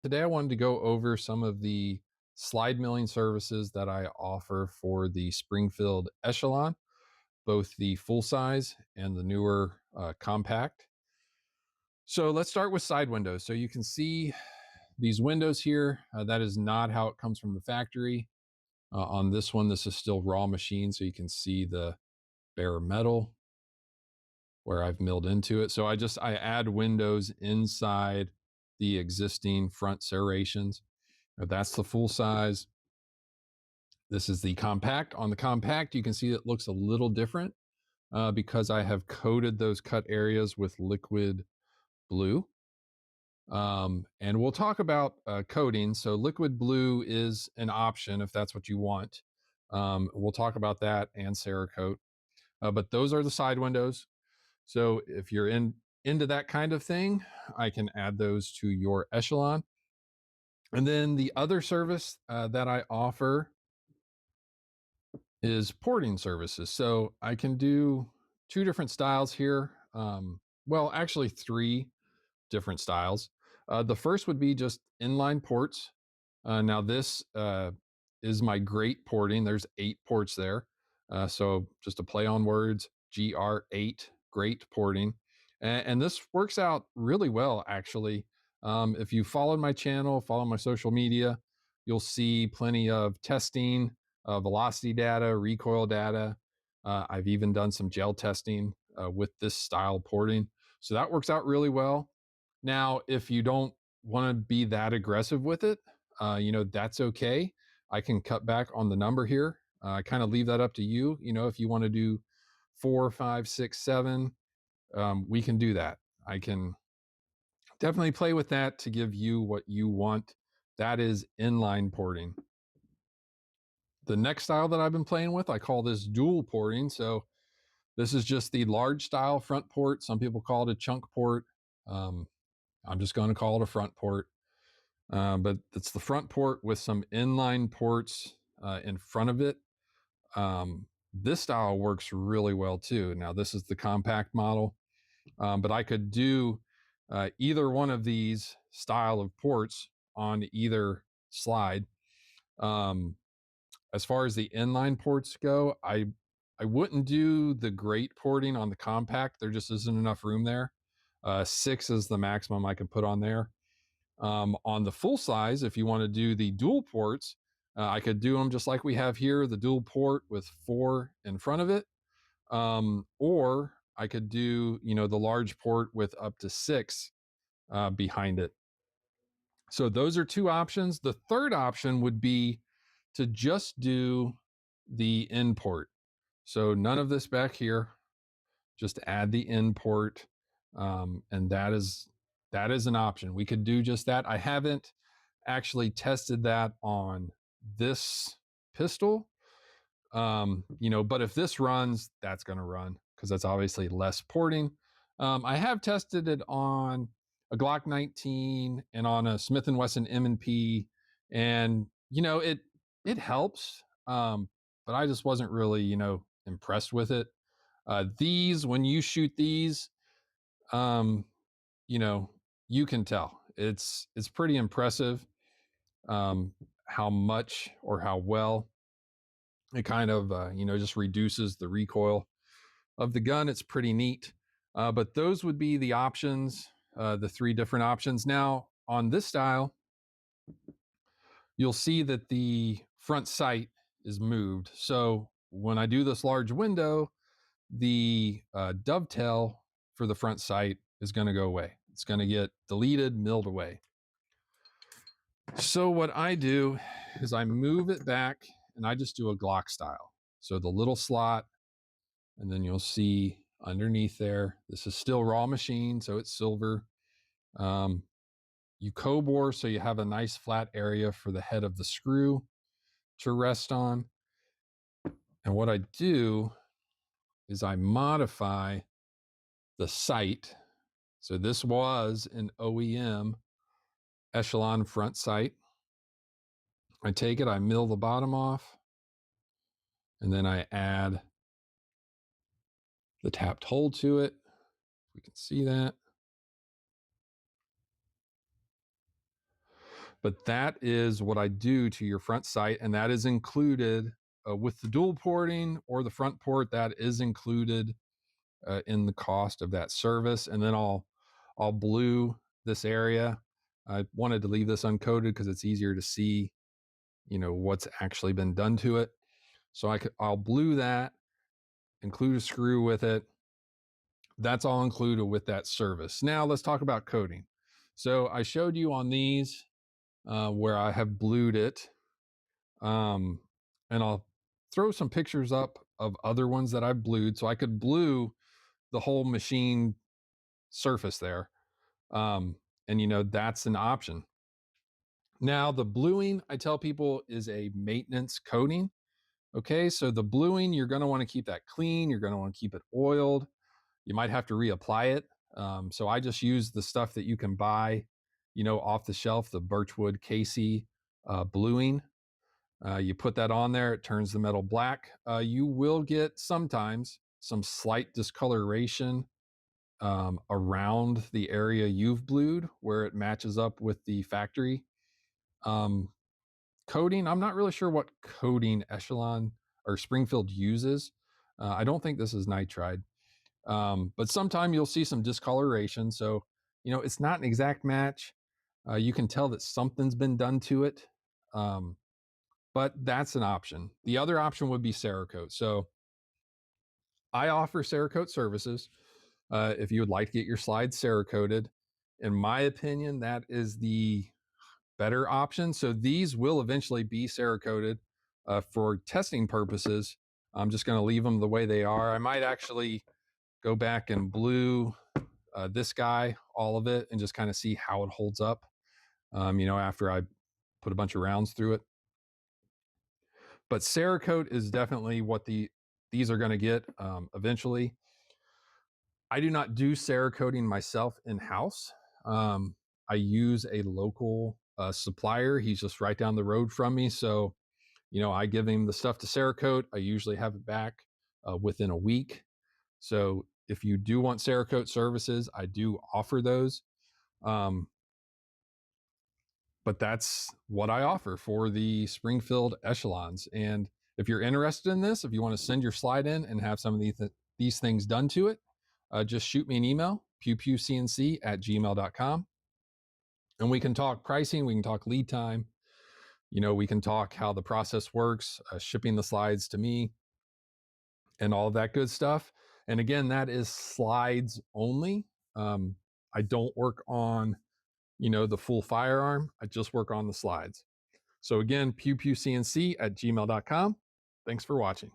Today I wanted to go over some of the slide milling services that I offer for the Springfield Echelon, both the full size and the newer compact. So let's start with side windows. So you can see these windows here. That is not how it comes from the factory. On this one, this is still raw machine, so you can see the bare metal where I've milled into it. So I add windows inside the existing front serrations. That's the full size. This is the compact. On the compact, you can see it looks a little different because I have coated those cut areas with liquid blue. And we'll talk about coating. So liquid blue is an option if that's what you want. We'll talk about that and Cerakote. But those are the side windows. So if you're into that kind of thing, I can add those to your Echelon. And then the other service that I offer is porting services. So I can do two different styles here. Well, actually, three different styles. The first would be just inline ports. Now, this is my great porting. There's 8 ports there. So just a play on words, GR8, great porting. And this works out really well, actually. If you followed my channel, follow my social media, you'll see plenty of testing, velocity data, recoil data. I've even done some gel testing with this style porting. So that works out really well. Now, if you don't want to be that aggressive with it, that's okay. I can cut back on the number here. I kind of leave that up to you. If you want to do 4, 5, 6, 7, we can do that. I can definitely play with that to give you what you want. That is inline porting. The next style that I've been playing with, I call this dual porting. So this is just the large style front port. Some people call it a chunk port. Um, I'm just going to call it a front port. But it's the front port with some inline ports in front of it. This style works really well too. Now, this is the compact model, but I could do either one of these style of ports on either slide. Um, as far as the inline ports go, I wouldn't do the great porting on the compact. There just isn't enough room there. 6 is the maximum I can put on there. On the full size, if you want to do the dual ports, I could do them just like we have here, the dual port with 4 in front of it. Or I could do, the large port with up to 6 behind it. So those are 2 options. The third option would be to just do the in port. So none of this back here, just add the in port. And that is an option. We could do just that. I haven't actually tested that on this pistol. But if this runs, that's going to run because that's obviously less porting. I have tested it on a Glock 19 and on a Smith and Wesson M&P, and it helps. But I just wasn't really impressed with it. These when you shoot these, um, you know, you can tell it's pretty impressive um, how much or how well it kind of just reduces the recoil of the gun. It's pretty neat. But those would be the options, the 3 different options. Now on this style, you'll see that the front sight is moved. So when I do this large window, the dovetail for the front sight is going to go away. It's going to get deleted, milled away. So what I do is I move it back and I just do a Glock style. So the little slot, and then you'll see underneath there, this is still raw machine, so it's silver. Um, you co-bore so you have a nice flat area for the head of the screw to rest on. And what I do is I modify the sight. So this was an OEM Echelon front sight. I take it, I mill the bottom off, and then I add the tapped hole to it. We can see that. But that is what I do to your front sight, and that is included with the dual porting or the front port. That is included in the cost of that service. And then I'll blue this area. I wanted to leave this uncoated because it's easier to see, what's actually been done to it. So I'll blue that, include a screw with it. That's all included with that service. Now let's talk about coating. So I showed you on these where I have blued it, um, and I'll throw some pictures up of other ones that I've blued. So I could blue the whole machine surface there, um, and that's an option. Now the bluing, I tell people, is a maintenance coating. Okay, so the bluing, you're going to want to keep that clean. You're going to want to keep it oiled. You might have to reapply it. So I just use the stuff that you can buy, off the shelf, the Birchwood Casey bluing. You put that on there, it turns the metal black. You will get sometimes some slight discoloration around the area you've blued where it matches up with the factory. Um, Coating, I'm not really sure what coating Echelon or Springfield uses. I don't think this is nitride. But sometime you'll see some discoloration. So, it's not an exact match. You can tell that something's been done to it. Um, but that's an option. The other option would be Cerakote. So I offer Cerakote services. If you would like to get your slides Cerakoted, in my opinion, that is the better option. So these will eventually be Cerakoted for testing purposes. I'm just going to leave them the way they are. I might actually go back and blue this guy, all of it, and just kind of see how it holds up, after I put a bunch of rounds through it. But Cerakote is definitely what these are going to get eventually. I do not do Cerakoting myself in house. I use a local supplier. He's just right down the road from me. So, I give him the stuff to Cerakote. I usually have it back within a week. So, if you do want Cerakote services, I do offer those. Um, but that's what I offer for the Springfield Echelons. And if you're interested in this, if you want to send your slide in and have some of these things done to it, just shoot me an email, pewpewcnc@gmail.com. And we can talk pricing, we can talk lead time, we can talk how the process works, shipping the slides to me, and all of that good stuff. And again, that is slides only. I don't work on, the full firearm. I just work on the slides. So again, pewpewcnc@gmail.com. Thanks for watching.